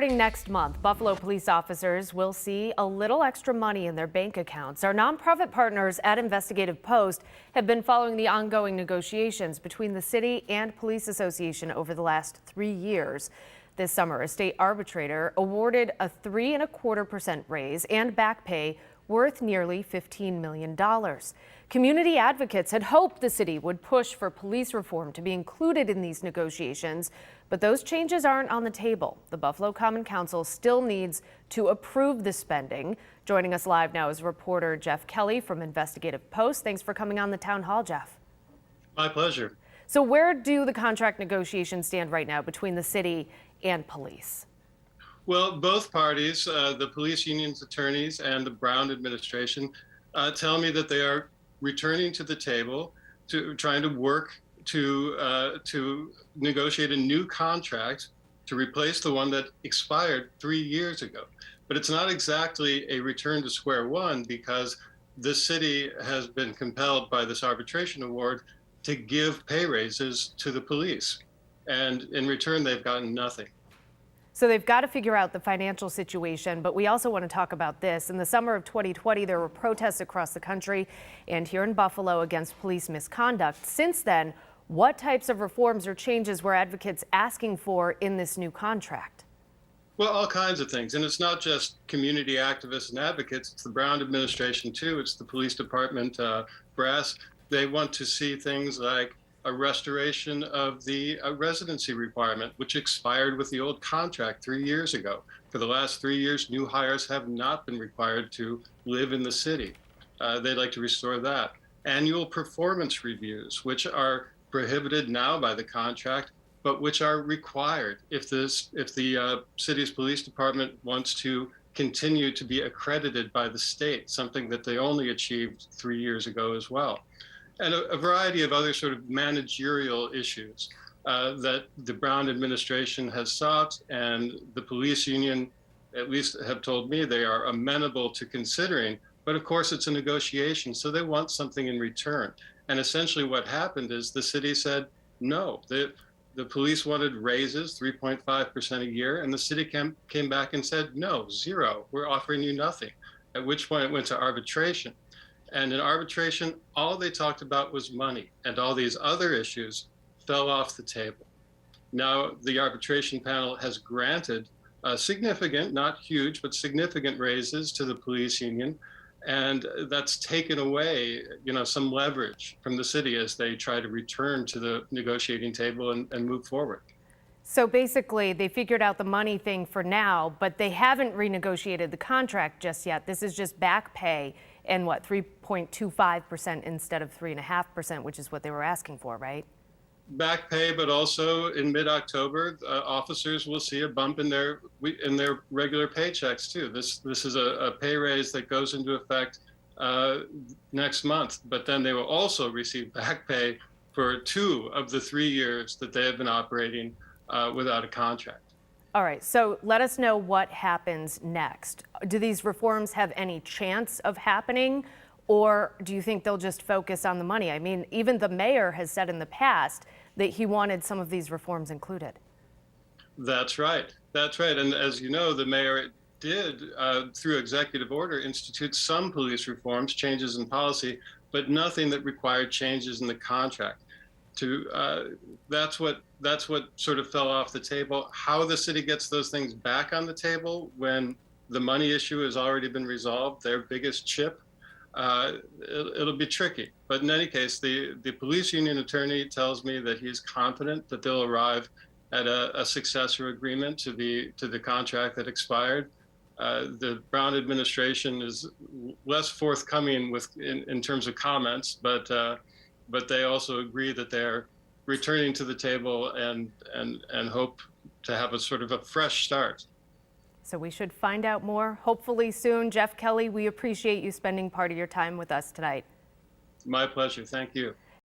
Starting next month, Buffalo police officers will see a little extra money in their bank accounts. Our nonprofit partners at Investigative Post have been following the ongoing negotiations between the city and police association over the last 3 years. This summer, a state arbitrator awarded a 3.25% raise and back pay worth nearly $15 million. Community advocates had hoped the city would push for police reform to be included in these negotiations, but those changes aren't on the table. The Buffalo Common Council still needs to approve the spending. Joining us live now is reporter Geoff Kelly from Investigative Post. Thanks for coming on the town hall, Geoff. My pleasure. So where do the contract negotiations stand right now between the city and police? Well, both parties, the police union's attorneys and the Brown administration, tell me that they are returning to the table to trying to work to negotiate a new contract to replace the one that expired 3 years ago. But it's not exactly a return to square one, because the city has been compelled by this arbitration award to give pay raises to the police. And in return, they've gotten nothing. So they've got to figure out the financial situation, but we also want to talk about this. In the summer of 2020, there were protests across the country and here in Buffalo against police misconduct. Since then, what types of reforms or changes were advocates asking for in this new contract? Well, all kinds of things. And it's not just community activists and advocates. It's the Brown administration, too. It's the police department brass. They want to see things like a restoration of the residency requirement, which expired with the old contract 3 years ago. For the last 3 years, new hires have not been required to live in the city. They'd like to restore that. Annual performance reviews, which are prohibited now by the contract, but which are required if the city's police department wants to continue to be accredited by the state, something that they only achieved 3 years ago as well. And a variety of other sort of managerial issues that the Brown administration has sought, and the police union at least have told me they are amenable to considering. But of course, it's a negotiation, so they want something in return. And essentially what happened is the city said no. The police wanted raises, 3.5% a year, and the city came back and said no, zero. We're offering you nothing. At which point it went to arbitration. And in arbitration, all they talked about was money, and all these other issues fell off the table. Now, the arbitration panel has granted significant, not huge, but significant raises to the police union. And that's taken away, some leverage from the city as they try to return to the negotiating table and move forward. So basically, they figured out the money thing for now, but they haven't renegotiated the contract just yet. This is just back pay and 3.25% instead of 3.5%, which is what they were asking for, right? Back pay, but also in mid-October, officers will see a bump in their regular paychecks too. This is a pay raise that goes into effect next month, but then they will also receive back pay for 2 of the 3 years that they have been operating without a contract. All right, so let us know what happens next. Do these reforms have any chance of happening, or do you think they'll just focus on the money? I mean, even the mayor has said in the past that he wanted some of these reforms included. That's right. That's right. And as you know, the mayor did, through executive order, institute some police reforms, changes in policy, but nothing that required changes in the contract. That's what sort of fell off the table. How the city gets those things back on the table when the money issue has already been resolved, their biggest chip, it'll be tricky. But in any case, the police union attorney tells me that he's confident that they'll arrive at a successor agreement to the contract that expired. The Brown administration is less forthcoming in terms of comments, but they also agree that they're returning to the table and hope to have a sort of a fresh start. So we should find out more, hopefully soon. Geoff Kelly, we appreciate you spending part of your time with us tonight. My pleasure. Thank you.